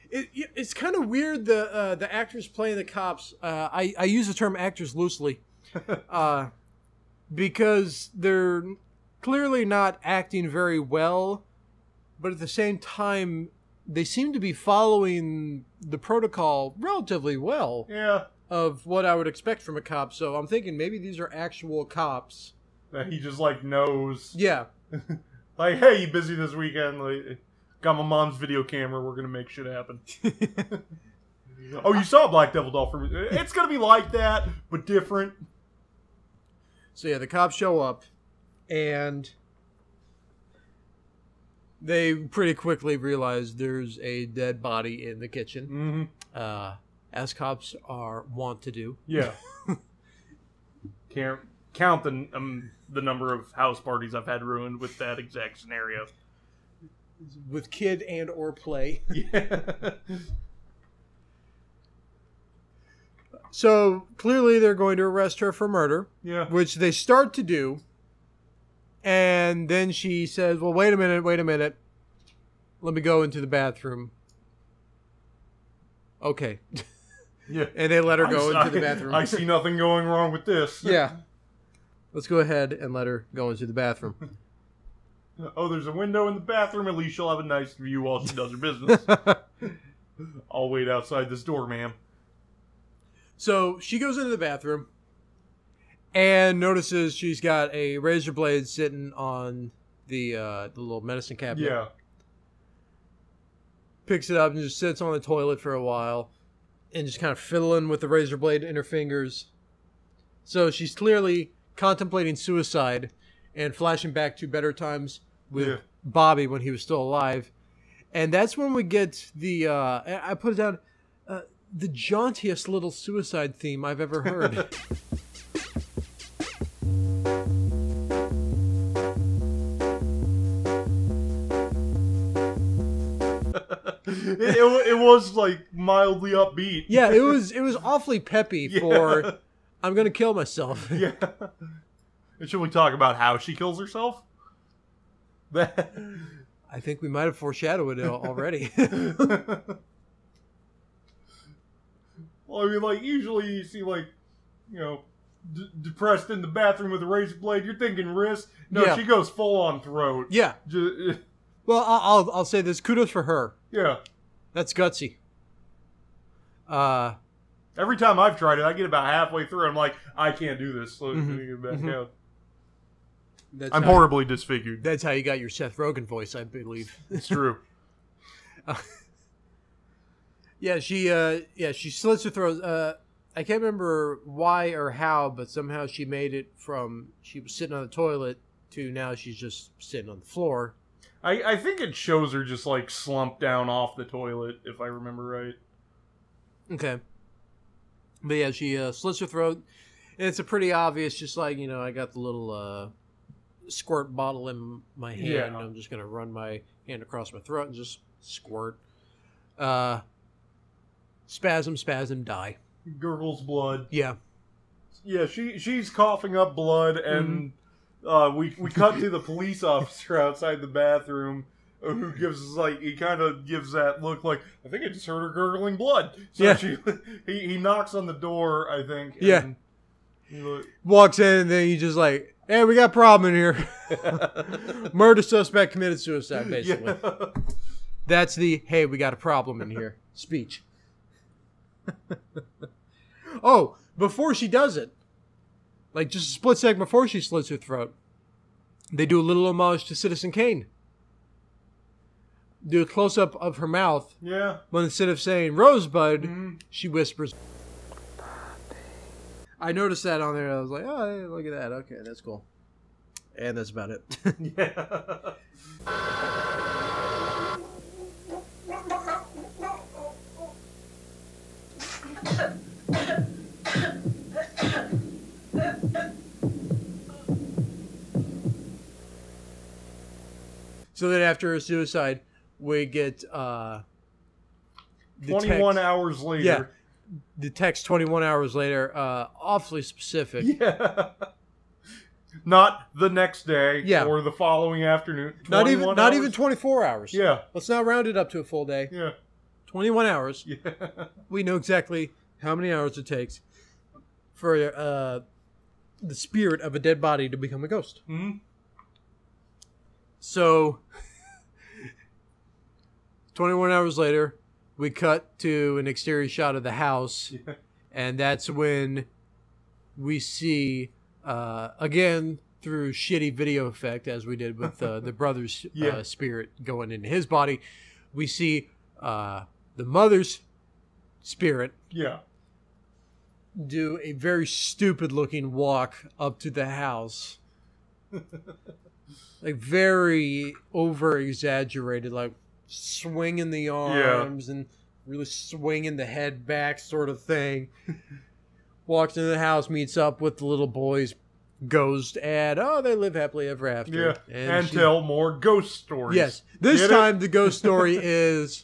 It's kind of weird, the actors playing the cops. I use the term actors loosely. Because they're clearly not acting very well, but at the same time... They seem to be following the protocol relatively well. Yeah. Of what I would expect from a cop. So I'm thinking maybe these are actual cops. That he just, like, knows. Yeah. Like, hey, you busy this weekend? Like, got my mom's video camera. We're going to make shit happen. Oh, you saw Black Devil Doll for me. It's going to be like that, but different. So, yeah, the cops show up. And... they pretty quickly realize there's a dead body in the kitchen, as cops are wont to do. Yeah. Can't count the number of house parties I've had ruined with that exact scenario. With kid and or play. Yeah. So, clearly they're going to arrest her for murder. Yeah. Which they start to do. And then she says, well, wait a minute. Let me go into the bathroom. Okay. Yeah. And they let her go into the bathroom. I see nothing going wrong with this. Yeah. Let's go ahead and let her go into the bathroom. Oh, there's a window in the bathroom. At least she'll have a nice view while she does her business. I'll wait outside this door, ma'am. So she goes into the bathroom. And notices she's got a razor blade sitting on the little medicine cabinet. Yeah. Picks it up and just sits on the toilet for a while. And just kind of fiddling with the razor blade in her fingers. So she's clearly contemplating suicide and flashing back to better times with Bobby when he was still alive. And that's when we get the, I put it down, the jauntiest little suicide theme I've ever heard. was like mildly upbeat. Yeah, it was awfully peppy for I'm gonna kill myself. Yeah. And should we talk about how she kills herself? I think we might have foreshadowed it already. Well, I mean, like, usually you see, like, you know, depressed in the bathroom with a razor blade. You're thinking wrist. No, Yeah. she goes full on throat. Yeah. Well, I'll say this. Kudos for her. Yeah. That's gutsy. Every time I've tried it, I get about halfway through and I'm like, I can't do this. So let me get back out. I'm horribly disfigured. That's how you got your Seth Rogen voice, I believe. It's true. Yeah, she slits her throat. I can't remember why or how, but somehow she made it from she was sitting on the toilet to now she's just sitting on the floor. I think it shows her just like slumped down off the toilet, if I remember right. Okay. But yeah, she slits her throat. And it's a pretty obvious, just like, you know, I got the little squirt bottle in my hand. Yeah. And I'm just going to run my hand across my throat and just squirt. Spasm, die. Gurgles blood. Yeah. Yeah, she's coughing up blood, and we cut to the police officer outside the bathroom, who gives us like he kind of gives that look like I think I just heard her gurgling blood. So Yeah. he knocks on the door, I think. Yeah. And Walks in and then you just like, hey, we got a problem in here. Murder suspect committed suicide, basically. Yeah. That's the hey, we got a problem in here speech. Oh, before she does it, like just a split second before she slits her throat, they do a little homage to Citizen Kane. Do a close-up of her mouth. Yeah. When instead of saying Rosebud, she whispers. I noticed that on there. I was like, oh, hey, look at that. Okay, that's cool. And that's about it. Yeah. So then after her suicide, we get 21 hours later. Yeah. The text 21 hours later, awfully specific. Yeah. Not the next day Yeah. or the following afternoon. Not 21 even hours? 24 hours. Yeah. Let's not round it up to a full day. Yeah. 21 hours. Yeah. We know exactly how many hours it takes for the spirit of a dead body to become a ghost. Mm-hmm. So 21 hours later, we cut to an exterior shot of the house. Yeah. And that's when we see, again, through shitty video effect, as we did with the brother's Yeah. spirit going into his body, we see the mother's spirit Yeah. do a very stupid-looking walk up to the house. Like, very over-exaggerated, like, swinging the arms and really swinging the head back sort of thing. Walks into the house, meets up with the little boy's ghost, and they live happily ever after. Yeah. And tell more ghost stories. Yes. This Get time it? the ghost story is,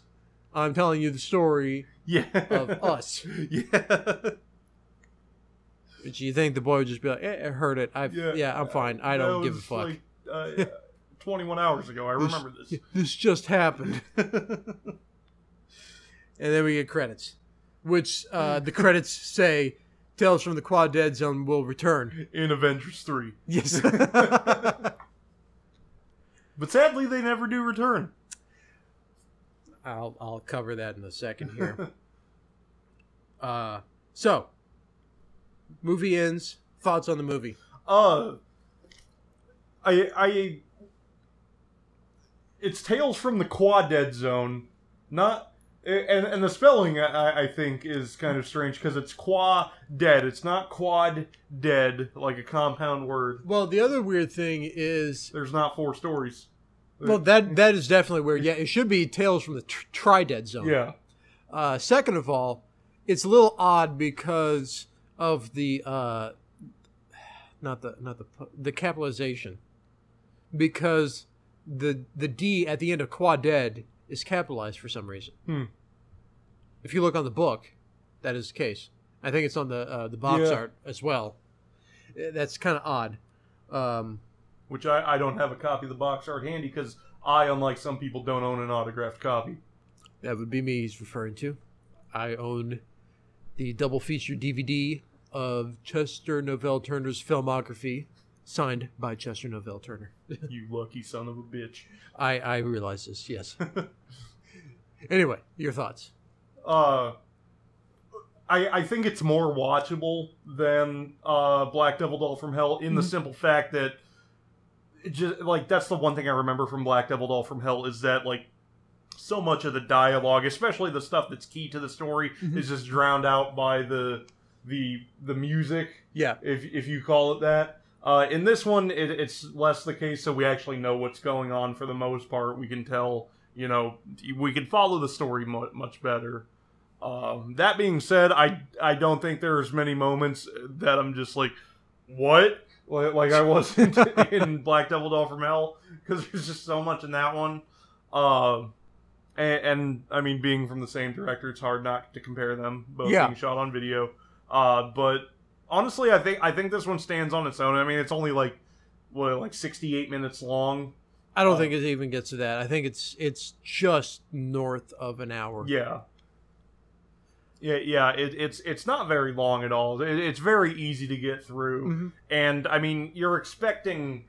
I'm telling you the story Yeah. of us. Yeah. Which you think the boy would just be like, I heard it. I'm fine. I don't give a fuck. Like, 21 hours ago. I remember this. This just happened. And then we get credits. Which the credits say, Tales from the Quadead Zone will return. In Avengers 3. Yes. But sadly, they never do return. I'll cover that in a second here. So, movie ends. Thoughts on the movie? It's Tales from the Quadead Zone, not, and the spelling I think is kind of strange because it's Quadead. It's not quad dead like a compound word. Well, the other weird thing is There's not 4 stories. well that is definitely weird. Yeah, it should be Tales from the Tri-Dead Zone. Yeah. Second of all, it's a little odd because of the the capitalization, because the D at the end of Quadead is capitalized for some reason. If you look on the book, that is the case. I think it's on the box art as well. That's kind of odd. Which I don't have a copy of the box art handy because I, unlike some people, don't own an autographed copy. That would be me he's referring to. I own the double feature DVD of Chester Novell Turner's filmography, signed by Chester Novell Turner. You lucky son of a bitch. I realize this, yes. Anyway, your thoughts? I think it's more watchable than Black Devil Doll from Hell in the simple fact that it just like that's the one thing I remember from Black Devil Doll from Hell is that like so much of the dialogue, especially the stuff that's key to the story, is just drowned out by the music. Yeah, if you call it that. In this one, it's less the case, so we actually know what's going on for the most part. We can tell, we can follow the story much better. That being said, I don't think there's many moments that I'm just like, what? Like I was in Black Devil Doll from Hell, because there's just so much in that one. And I mean, being from the same director, it's hard not to compare them, both being shot on video. But honestly, I think this one stands on its own. I mean, it's only like 68 minutes long. I don't think it even gets to that. I think it's just north of an hour. Yeah. Yeah. It's not very long at all. It's very easy to get through, and I mean, you're expecting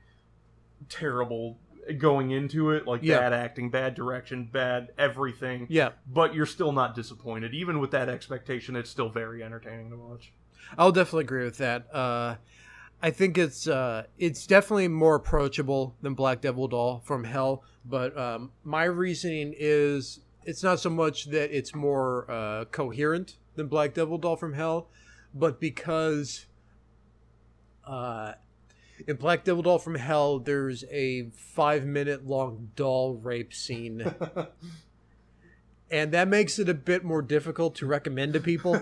terrible going into it, like bad acting, bad direction, bad everything. Yeah. But you're still not disappointed. Even with that expectation, it's still very entertaining to watch. I'll definitely agree with that. I think it's definitely more approachable than Black Devil Doll from Hell, but my reasoning is it's not so much that it's more coherent than Black Devil Doll from Hell, but because in Black Devil Doll from Hell, there's a 5-minute long doll rape scene. And that makes it a bit more difficult to recommend to people.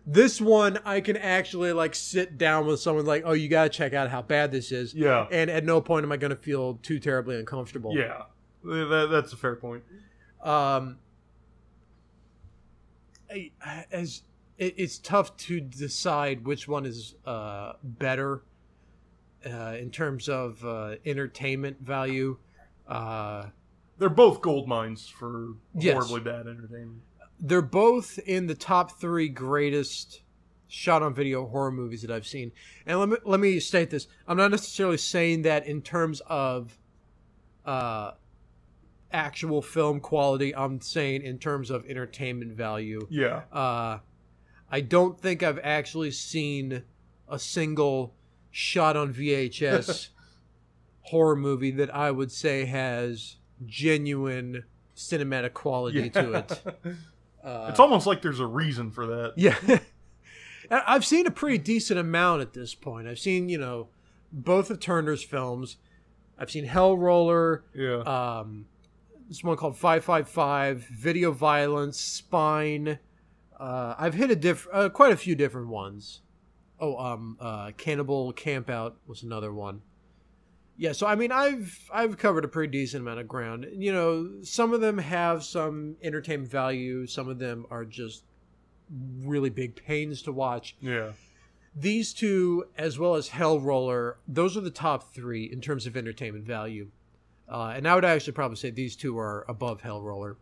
This one, I can actually sit down with someone oh, you gotta check out how bad this is. Yeah. And at no point am I going to feel too terribly uncomfortable. Yeah. That's a fair point. It's tough to decide which one is better in terms of entertainment value. They're both gold mines for horribly bad entertainment. They're both in the top 3 greatest shot-on-video horror movies that I've seen. And let me state this. I'm not necessarily saying that in terms of actual film quality. I'm saying in terms of entertainment value. Yeah. I don't think I've actually seen a single shot on VHS horror movie that I would say has genuine cinematic quality to it. It's almost like there's a reason for that. Yeah. I've seen a pretty decent amount at this point. I've seen, both of Turner's films. I've seen Hell Roller. Yeah. This one called 555, Video Violence, Spine. I've hit quite a few different ones. Cannibal Campout was another one. Yeah, so I mean, I've covered a pretty decent amount of ground. Some of them have some entertainment value. Some of them are just really big pains to watch. Yeah. These two, as well as Hell Roller, those are the top 3 in terms of entertainment value. And I would actually probably say these two are above Hell Roller.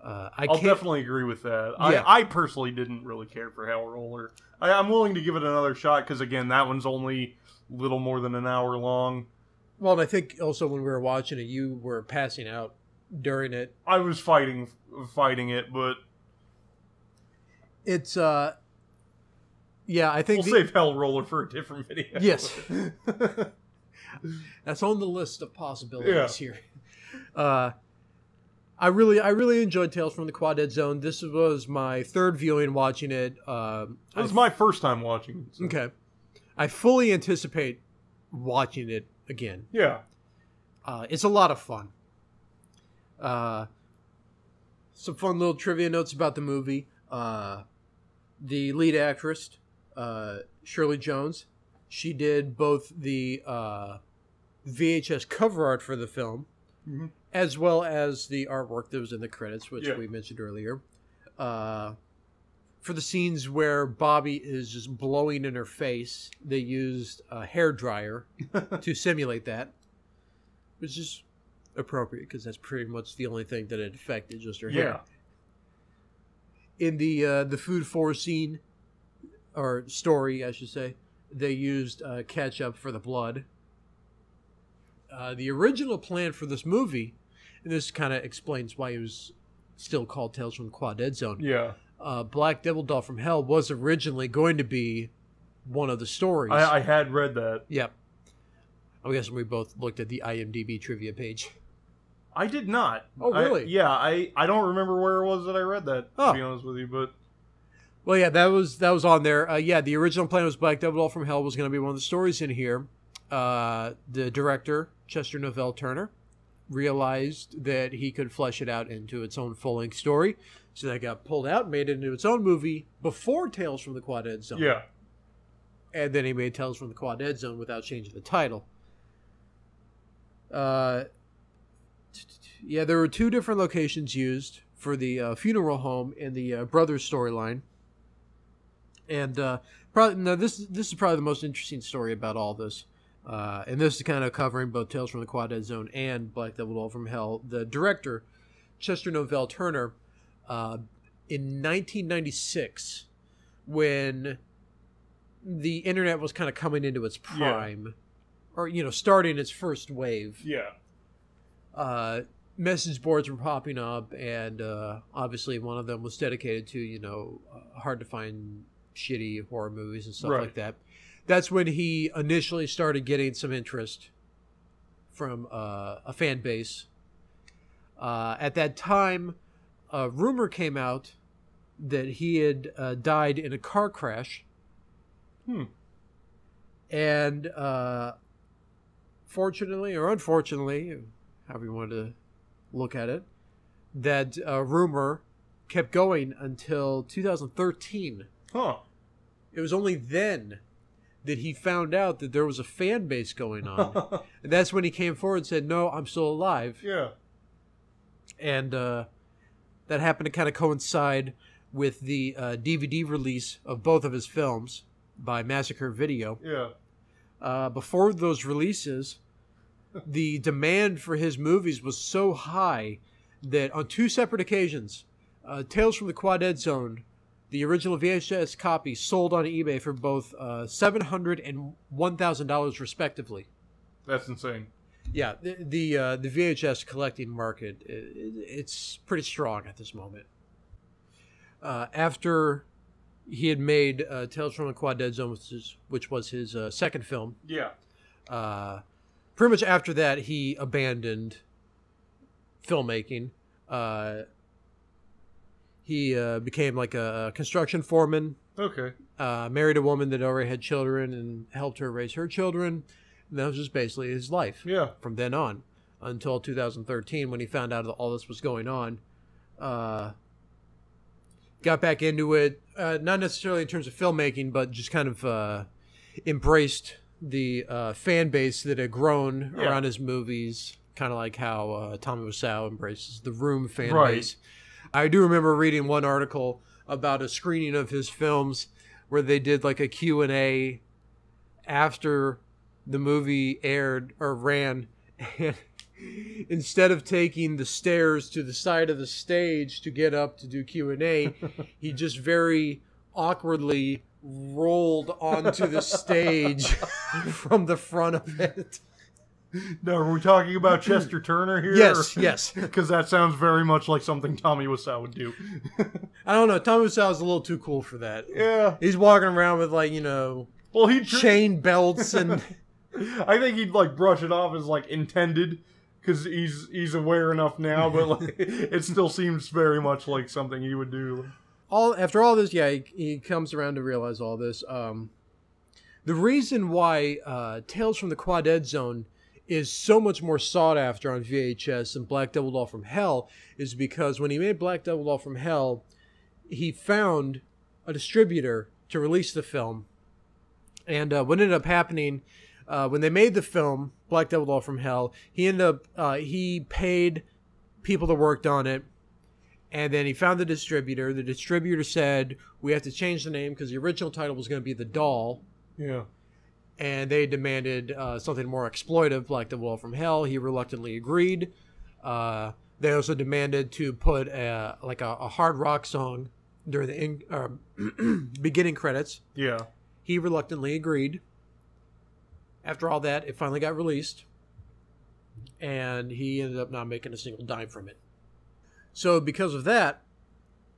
I'll definitely agree with that. Yeah. I personally didn't really care for Hell Roller. I'm willing to give it another shot because, again, that one's only a little more than an hour long. Well, and I think also when we were watching it, you were passing out during it. I was fighting it, but it's yeah, I think we'll save Hell Roller for a different video. Yes, that's on the list of possibilities here. I really enjoyed Tales from the Quadead Zone. This was my 3rd viewing watching it. It was my first time watching it. So. Okay, I fully anticipate watching it again. Yeah. It's a lot of fun. Some fun little trivia notes about the movie. The lead actress, Shirley Jones, she did both the VHS cover art for the film as well as the artwork that was in the credits, which Yeah. we mentioned earlier. For the scenes where Bobby is just blowing in her face, they used a hairdryer to simulate that, which is appropriate because that's pretty much the only thing that it affected, just her hair. In the food for scene, or story, I should say, they used ketchup for the blood. The original plan for this movie, and this kind of explains why it was still called Tales from the Quadead Zone. Yeah. Black Devil Doll from Hell was originally going to be one of the stories. I had read that. Yep. I guess we both looked at the IMDb trivia page. I did not. Oh, really? I don't remember where it was that I read that, to be honest with you, but... Well, yeah, that was on there. The original plan was Black Devil Doll from Hell was going to be one of the stories in here. The director, Chester Novell Turner, realized that he could flesh it out into its own full-length story. So that got pulled out, made it into its own movie before Tales from the Quadead Zone. Yeah. And then he made Tales from the Quadead Zone without changing the title. There were 2 different locations used for the funeral home and the brothers storyline. And this is probably the most interesting story about all this. And this is kind of covering both Tales from the Quadead Zone and Black Devil Doll from Hell. The director, Chester Novell Turner, in 1996, when the internet was kind of coming into its prime, or, starting its first wave. Yeah. Message boards were popping up, and obviously one of them was dedicated to, hard to find shitty horror movies and stuff like that. That's when he initially started getting some interest from a fan base. At that time, a rumor came out that he had died in a car crash. And fortunately or unfortunately, however you want to look at it, that rumor kept going until 2013. Huh. It was only then that he found out that there was a fan base going on. And that's when he came forward and said, "No, I'm still alive." Yeah. And that happened to kind of coincide with the DVD release of both of his films by Massacre Video. Yeah. Before those releases, the demand for his movies was so high that on 2 separate occasions, Tales from the Quadead Zone, the original VHS copy, sold on eBay for both $700 and $1,000 respectively. That's insane. Yeah, the VHS collecting market, it's pretty strong at this moment. After he had made Tales from the Quadead Zone, which was his second film. Yeah. Pretty much after that, he abandoned filmmaking. He became like a construction foreman. Okay. Married a woman that already had children and helped her raise her children. And that was just basically his life. Yeah. From then on until 2013 when he found out that all this was going on. Got back into it, not necessarily in terms of filmmaking, but just kind of embraced the fan base that had grown around his movies, kind of like how Tommy Wiseau embraces the Room fan base. I do remember reading one article about a screening of his films where they did like a Q&A after the movie aired or ran, and instead of taking the stairs to the side of the stage to get up to do Q&A, he just very awkwardly rolled onto the stage from the front of it. Now, are we talking about Chester Turner here? Yes. Because that sounds very much like something Tommy Wiseau would do. I don't know. Tommy Wiseau's a little too cool for that. Yeah. He's walking around with chain belts and... I think he'd brush it off as intended, because he's aware enough now, but it still seems very much like something he would do. After all this, he comes around to realize all this. The reason why Tales from the Quadead Zone is so much more sought after on VHS than Black Devil Doll from Hell is because when he made Black Devil Doll from Hell, he found a distributor to release the film. And what ended up happening, when they made the film Black Devil Doll from Hell, he ended up he paid people that worked on it, and then he found the distributor. The distributor said, we have to change the name because the original title was going to be The Doll. Yeah. And they demanded something more exploitive, Black Devil Doll from Hell. He reluctantly agreed. They also demanded to put a hard rock song during the beginning credits. Yeah. He reluctantly agreed. After all that, it finally got released, and he ended up not making a single dime from it. So because of that,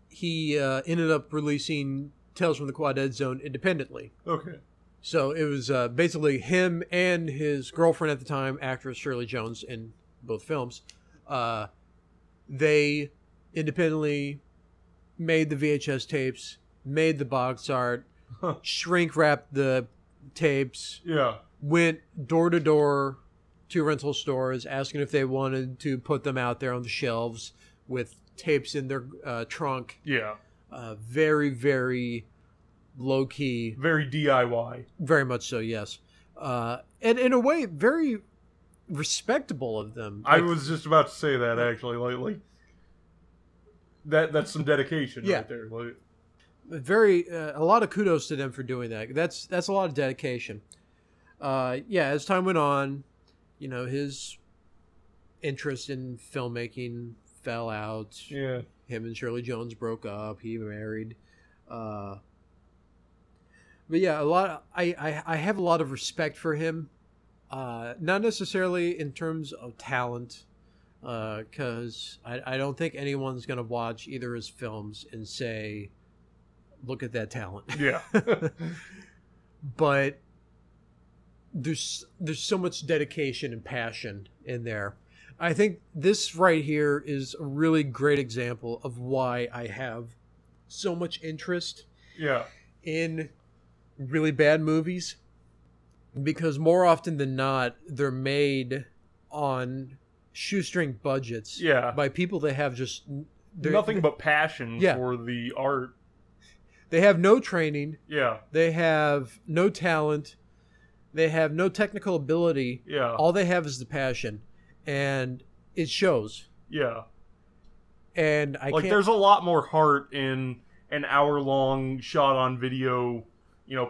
he ended up releasing Tales from the Quadead Zone independently. Okay. So it was basically him and his girlfriend at the time, actress Shirley Jones, in both films. They independently made the VHS tapes, made the box art, shrink wrapped the tapes, Yeah. went door to door to rental stores asking if they wanted to put them out there on the shelves with tapes in their trunk. Yeah. Very, very low key. Very DIY. Very much so, yes. And in a way, very respectable of them. I was just about to say that, actually. Like that's some dedication right there. Like, very a lot of kudos to them for doing that. That's a lot of dedication. As time went on, his interest in filmmaking fell out. Yeah. Him and Shirley Jones broke up. He married. But yeah, I have a lot of respect for him. Not necessarily in terms of talent, because I don't think anyone's going to watch either his films and say, look at that talent. Yeah. But there's so much dedication and passion in there. I think this right here is a really great example of why I have so much interest Yeah. in really bad movies, because more often than not, they're made on shoestring budgets by people that have just nothing but passion Yeah. for the art. They have no training. Yeah. They have no talent. They have no technical ability. Yeah. All they have is the passion, and it shows. Yeah. And there's a lot more heart in an hour-long shot-on-video,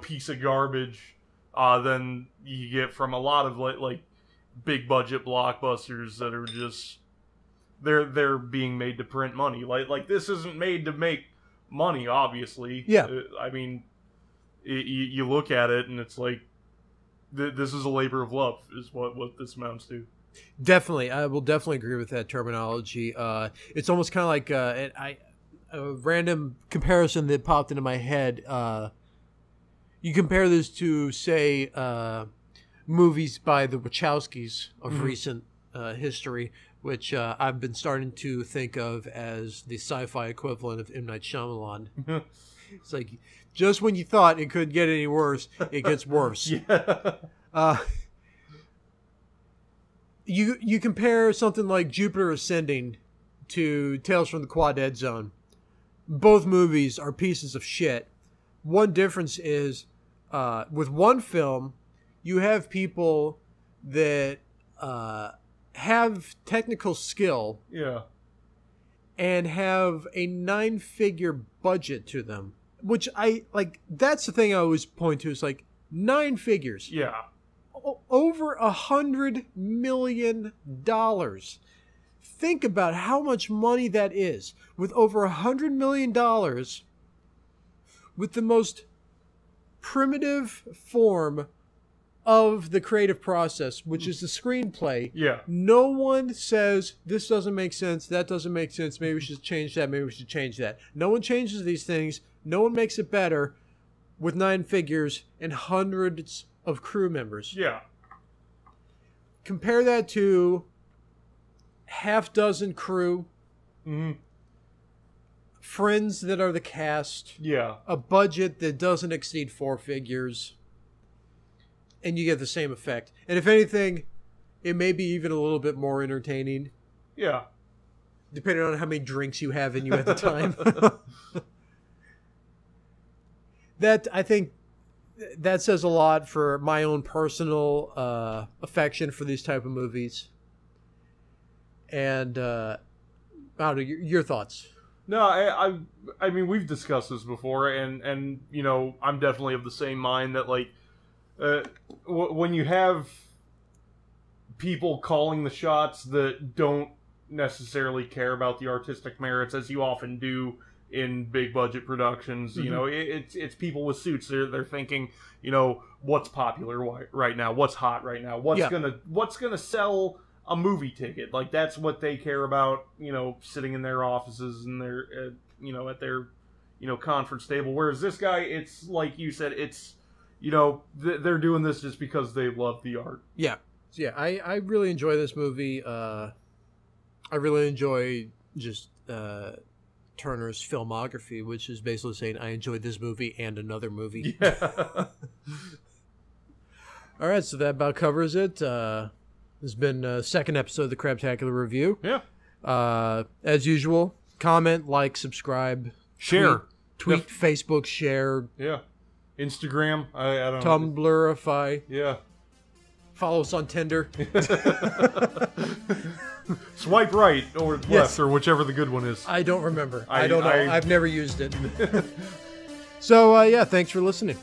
piece of garbage than you get from a lot of like big-budget blockbusters that are just they're being made to print money. Like this isn't made to make money, obviously. Yeah. I mean, you look at it and it's like this is a labor of love, is what this amounts to. Definitely, I will definitely agree with that terminology. It's almost kind of like a random comparison that popped into my head. You compare this to, say, movies by the Wachowskis of recent history, which I've been starting to think of as the sci-fi equivalent of M. Night Shyamalan. It's like, just when you thought it couldn't get any worse, it gets worse. Yeah. You compare something like Jupiter Ascending to Tales from the Quadead Zone. Both movies are pieces of shit. One difference is, with one film, you have people that have technical skill and have a 9-figure budget to them. Which that's the thing I always point to, is like 9 figures. Yeah. Over $100 million. Think about how much money that is. With over $100 million, with the most primitive form of the creative process, which is the screenplay. Yeah. No one says, this doesn't make sense, that doesn't make sense, maybe we should change that, maybe we should change that. No one changes these things. No one makes it better with 9 figures and hundreds of crew members. Yeah. Compare that to half-dozen crew, friends that are the cast, a budget that doesn't exceed 4 figures, and you get the same effect. And if anything, it may be even a little bit more entertaining. Yeah. Depending on how many drinks you have in you at the time. That, I think, that says a lot for my own personal affection for these type of movies. And your thoughts? No, I mean, we've discussed this before, and you know, I'm definitely of the same mind that, like, when you have people calling the shots that don't necessarily care about the artistic merits, as you often do in big budget productions, you know, it's people with suits. They're thinking, you know, what's popular right now, what's hot right now, what's gonna sell a movie ticket. Like, that's what they care about, you know, sitting in their offices and their you know, at their, you know, conference table. Whereas this guy, it's like you said, it's, you know, they're doing this just because they love the art. Yeah. I really enjoy this movie. I really enjoy just Turner's filmography, which is basically saying I enjoyed this movie and another movie. Yeah. All right, so that about covers it. This has been the second episode of the Craptacular Revue. Yeah. As usual, comment, like, subscribe, Share. tweet, Facebook, share. Yeah. Instagram. I don't know. Tumblrify. Yeah. Follow us on Tinder. Swipe right or left, Yes. or whichever the good one is. I don't remember. I don't know. I- I've never used it. So, yeah, thanks for listening.